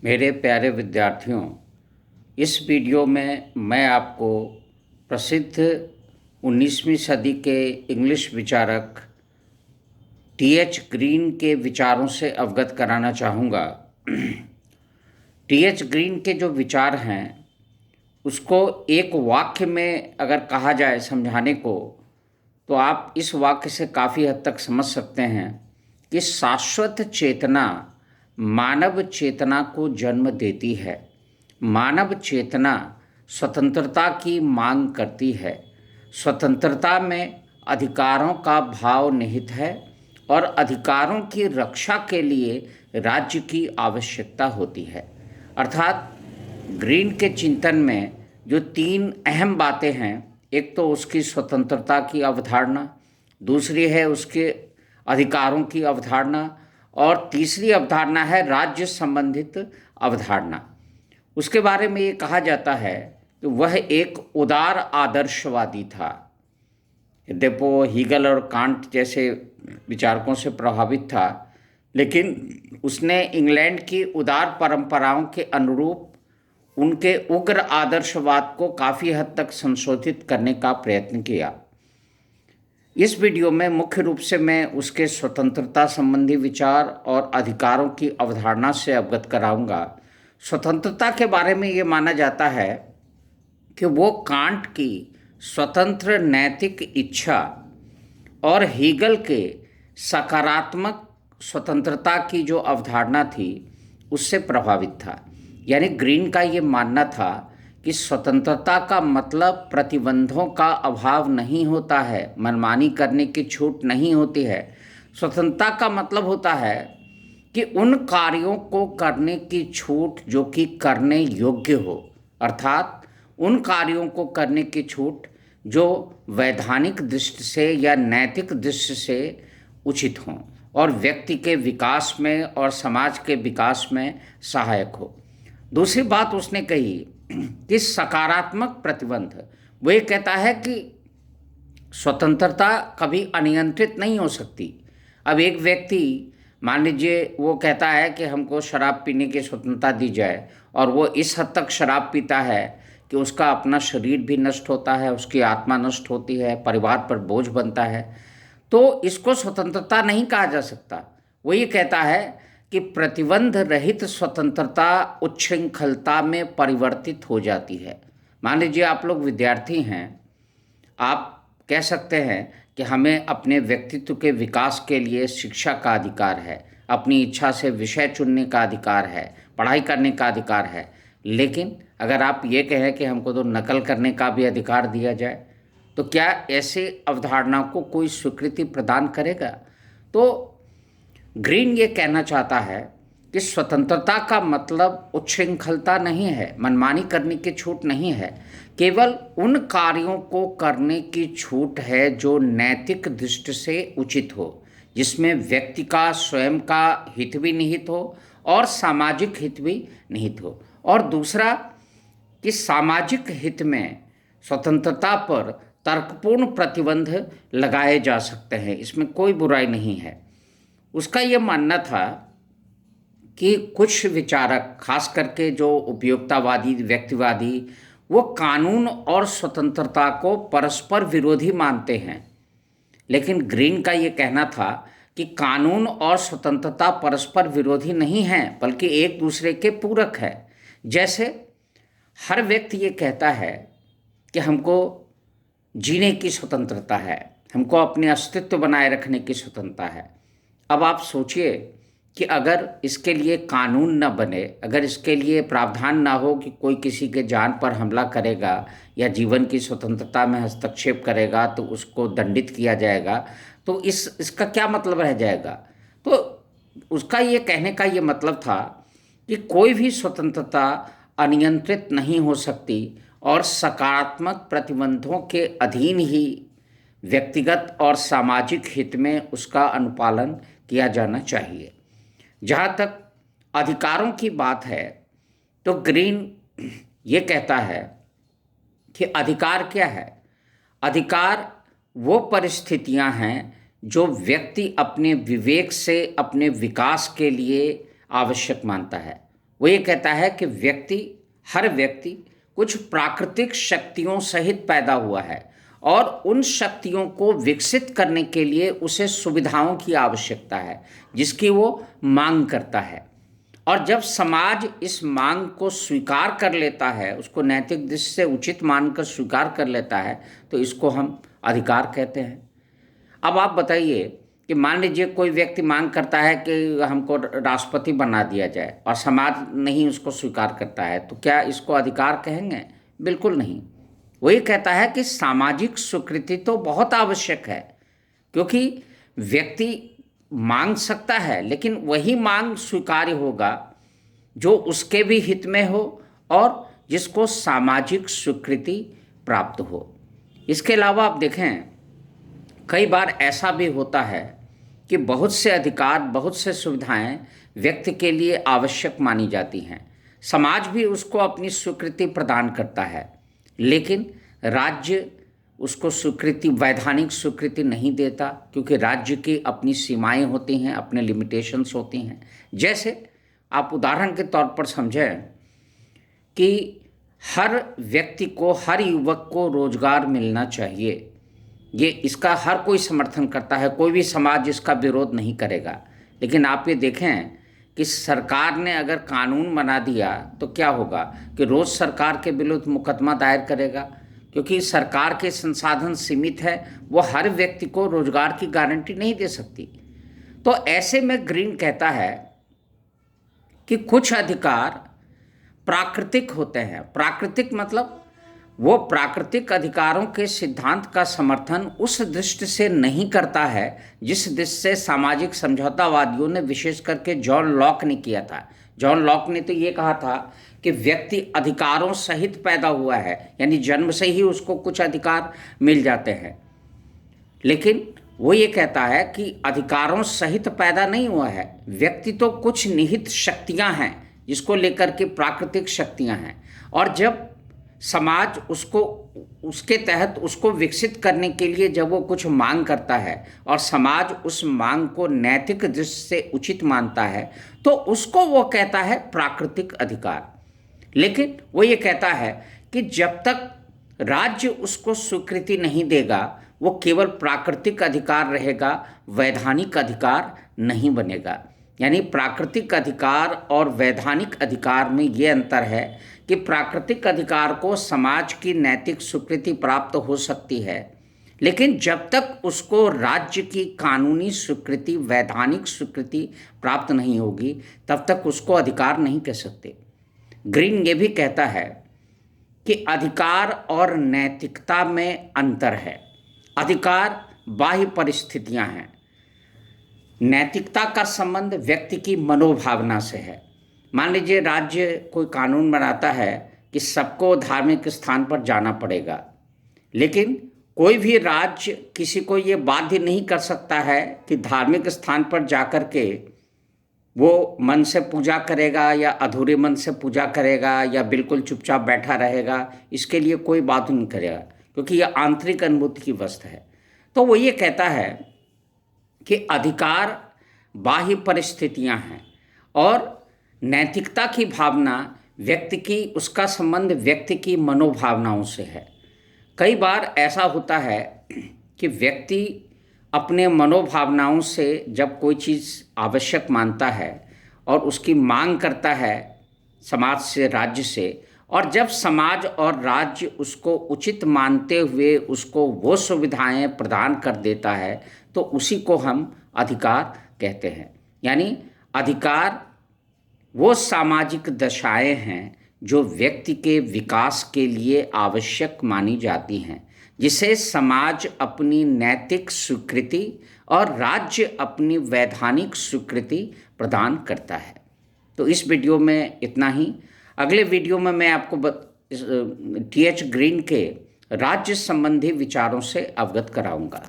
मेरे प्यारे विद्यार्थियों, इस वीडियो में मैं आपको प्रसिद्ध 19वीं सदी के इंग्लिश विचारक टी.एच. ग्रीन के विचारों से अवगत कराना चाहूँगा। टी.एच. ग्रीन के जो विचार हैं उसको एक वाक्य में अगर कहा जाए समझाने को, तो आप इस वाक्य से काफ़ी हद तक समझ सकते हैं कि शाश्वत चेतना मानव चेतना को जन्म देती है। मानव चेतना स्वतंत्रता की मांग करती है। स्वतंत्रता में अधिकारों का भाव निहित है और अधिकारों की रक्षा के लिए राज्य की आवश्यकता होती है। अर्थात ग्रीन के चिंतन में जो तीन अहम बातें हैं, एक तो उसकी स्वतंत्रता की अवधारणा, दूसरी है उसके अधिकारों की अवधारणा और तीसरी अवधारणा है राज्य संबंधित अवधारणा। उसके बारे में ये कहा जाता है कि वह एक उदार आदर्शवादी था। यद्यपि वो हीगल और कांट जैसे विचारकों से प्रभावित था, लेकिन उसने इंग्लैंड की उदार परंपराओं के अनुरूप उनके उग्र आदर्शवाद को काफ़ी हद तक संशोधित करने का प्रयत्न किया। इस वीडियो में मुख्य रूप से मैं उसके स्वतंत्रता संबंधी विचार और अधिकारों की अवधारणा से अवगत कराऊंगा। स्वतंत्रता के बारे में ये माना जाता है कि वो कांट की स्वतंत्र नैतिक इच्छा और हीगल के सकारात्मक स्वतंत्रता की जो अवधारणा थी उससे प्रभावित था। यानी ग्रीन का ये मानना था कि स्वतंत्रता का मतलब प्रतिबंधों का अभाव नहीं होता है, मनमानी करने की छूट नहीं होती है। स्वतंत्रता का मतलब होता है कि उन कार्यों को करने की छूट जो कि करने योग्य हो, अर्थात उन कार्यों को करने की छूट जो वैधानिक दृष्टि से या नैतिक दृष्टि से उचित हों और व्यक्ति के विकास में और समाज के विकास में सहायक हो। दूसरी बात उसने कही कि सकारात्मक प्रतिबंध, वो ये कहता है कि स्वतंत्रता कभी अनियंत्रित नहीं हो सकती। अब एक व्यक्ति मान लीजिए वो कहता है कि हमको शराब पीने की स्वतंत्रता दी जाए और वो इस हद तक शराब पीता है कि उसका अपना शरीर भी नष्ट होता है, उसकी आत्मा नष्ट होती है, परिवार पर बोझ बनता है, तो इसको स्वतंत्रता नहीं कहा जा सकता। वो ये कहता है कि प्रतिबंध रहित स्वतंत्रता उच्छृंखलता में परिवर्तित हो जाती है। मान लीजिए आप लोग विद्यार्थी हैं, आप कह सकते हैं कि हमें अपने व्यक्तित्व के विकास के लिए शिक्षा का अधिकार है, अपनी इच्छा से विषय चुनने का अधिकार है, पढ़ाई करने का अधिकार है। लेकिन अगर आप ये कहें कि हमको तो नकल करने का भी अधिकार दिया जाए, तो क्या ऐसे अवधारणा को कोई स्वीकृति प्रदान करेगा? तो ग्रीन ये कहना चाहता है कि स्वतंत्रता का मतलब उच्छृंखलता नहीं है, मनमानी करने की छूट नहीं है, केवल उन कार्यों को करने की छूट है जो नैतिक दृष्टि से उचित हो, जिसमें व्यक्ति का स्वयं का हित भी निहित हो और सामाजिक हित भी निहित हो। और दूसरा कि सामाजिक हित में स्वतंत्रता पर तर्कपूर्ण प्रतिबंध लगाए जा सकते हैं, इसमें कोई बुराई नहीं है। उसका ये मानना था कि कुछ विचारक, खास करके जो उपयोगितावादी व्यक्तिवादी, वो कानून और स्वतंत्रता को परस्पर विरोधी मानते हैं। लेकिन ग्रीन का ये कहना था कि कानून और स्वतंत्रता परस्पर विरोधी नहीं हैं, बल्कि एक दूसरे के पूरक है। जैसे हर व्यक्ति ये कहता है कि हमको जीने की स्वतंत्रता है, हमको अपने अस्तित्व बनाए रखने की स्वतंत्रता है। अब आप सोचिए कि अगर इसके लिए कानून न बने, अगर इसके लिए प्रावधान ना हो कि कोई किसी के जान पर हमला करेगा या जीवन की स्वतंत्रता में हस्तक्षेप करेगा तो उसको दंडित किया जाएगा, तो इसका क्या मतलब रह जाएगा? तो उसका ये कहने का ये मतलब था कि कोई भी स्वतंत्रता अनियंत्रित नहीं हो सकती और सकारात्मक प्रतिबंधों के अधीन ही व्यक्तिगत और सामाजिक हित में उसका अनुपालन किया जाना चाहिए। जहाँ तक अधिकारों की बात है, तो ग्रीन ये कहता है कि अधिकार क्या है? अधिकार वो परिस्थितियाँ हैं जो व्यक्ति अपने विवेक से अपने विकास के लिए आवश्यक मानता है। वो ये कहता है कि हर व्यक्ति कुछ प्राकृतिक शक्तियों सहित पैदा हुआ है और उन शक्तियों को विकसित करने के लिए उसे सुविधाओं की आवश्यकता है जिसकी वो मांग करता है। और जब समाज इस मांग को स्वीकार कर लेता है, उसको नैतिक दृष्टि से उचित मानकर स्वीकार कर लेता है, तो इसको हम अधिकार कहते हैं। अब आप बताइए कि मान लीजिए कोई व्यक्ति मांग करता है कि हमको राष्ट्रपति बना दिया जाए और समाज नहीं उसको स्वीकार करता है, तो क्या इसको अधिकार कहेंगे? बिल्कुल नहीं। वो ये कहता है कि सामाजिक स्वीकृति तो बहुत आवश्यक है, क्योंकि व्यक्ति मांग सकता है लेकिन वही मांग स्वीकार्य होगा जो उसके भी हित में हो और जिसको सामाजिक स्वीकृति प्राप्त हो। इसके अलावा आप देखें, कई बार ऐसा भी होता है कि बहुत से अधिकार, बहुत से सुविधाएं व्यक्ति के लिए आवश्यक मानी जाती हैं, समाज भी उसको अपनी स्वीकृति प्रदान करता है, लेकिन राज्य उसको स्वीकृति, वैधानिक स्वीकृति नहीं देता, क्योंकि राज्य की अपनी सीमाएं होती हैं, अपने लिमिटेशंस होती हैं। जैसे आप उदाहरण के तौर पर समझें कि हर व्यक्ति को, हर युवक को रोजगार मिलना चाहिए, ये इसका हर कोई समर्थन करता है, कोई भी समाज इसका विरोध नहीं करेगा। लेकिन आप ये देखें कि सरकार ने अगर कानून बना दिया तो क्या होगा कि रोज़ सरकार के विरुद्ध मुकदमा दायर करेगा, क्योंकि सरकार के संसाधन सीमित है, वो हर व्यक्ति को रोजगार की गारंटी नहीं दे सकती। तो ऐसे में ग्रीन कहता है कि कुछ अधिकार प्राकृतिक होते हैं। प्राकृतिक मतलब वो प्राकृतिक अधिकारों के सिद्धांत का समर्थन उस दृष्टि से नहीं करता है जिस दृष्टि से सामाजिक समझौतावादियों ने, विशेष करके जॉन लॉक ने किया था। जॉन लॉक ने तो ये कहा था कि व्यक्ति अधिकारों सहित पैदा हुआ है, यानी जन्म से ही उसको कुछ अधिकार मिल जाते हैं। लेकिन वो ये कहता है कि अधिकारों सहित पैदा नहीं हुआ है, व्यक्ति तो कुछ निहित शक्तियां हैं जिसको लेकर के प्राकृतिक शक्तियां हैं, और जब समाज उसको, उसके तहत उसको विकसित करने के लिए जब वो कुछ मांग करता है और समाज उस मांग को नैतिक दृष्टि से उचित मानता है, तो उसको वो कहता है प्राकृतिक अधिकार। लेकिन वो ये कहता है कि जब तक राज्य उसको स्वीकृति नहीं देगा, वो केवल प्राकृतिक अधिकार रहेगा, वैधानिक अधिकार नहीं बनेगा। यानी प्राकृतिक अधिकार और वैधानिक अधिकार में ये अंतर है कि प्राकृतिक अधिकार को समाज की नैतिक स्वीकृति प्राप्त हो सकती है, लेकिन जब तक उसको राज्य की कानूनी स्वीकृति, वैधानिक स्वीकृति प्राप्त नहीं होगी, तब तक उसको अधिकार नहीं कह सकते। ग्रीन ये भी कहता है कि अधिकार और नैतिकता में अंतर है। अधिकार बाह्य परिस्थितियां हैं, नैतिकता का संबंध व्यक्ति की मनोभावना से है। मान लीजिए राज्य कोई कानून बनाता है कि सबको धार्मिक स्थान पर जाना पड़ेगा, लेकिन कोई भी राज्य किसी को ये बाध्य नहीं कर सकता है कि धार्मिक स्थान पर जाकर के वो मन से पूजा करेगा या अधूरे मन से पूजा करेगा या बिल्कुल चुपचाप बैठा रहेगा, इसके लिए कोई बात नहीं करेगा, क्योंकि यह आंतरिक अनुभूति की वस्तु है। तो वो ये कहता है कि अधिकार बाह्य परिस्थितियां हैं और नैतिकता की भावना व्यक्ति की, उसका संबंध व्यक्ति की मनोभावनाओं से है। कई बार ऐसा होता है कि व्यक्ति अपने मनोभावनाओं से जब कोई चीज़ आवश्यक मानता है और उसकी मांग करता है समाज से, राज्य से, और जब समाज और राज्य उसको उचित मानते हुए उसको वो सुविधाएं प्रदान कर देता है, तो उसी को हम अधिकार कहते हैं। यानी अधिकार वो सामाजिक दशाएं हैं जो व्यक्ति के विकास के लिए आवश्यक मानी जाती हैं, जिसे समाज अपनी नैतिक स्वीकृति और राज्य अपनी वैधानिक स्वीकृति प्रदान करता है। तो इस वीडियो में इतना ही। अगले वीडियो में मैं आपको टी.एच. ग्रीन के राज्य संबंधी विचारों से अवगत कराऊंगा।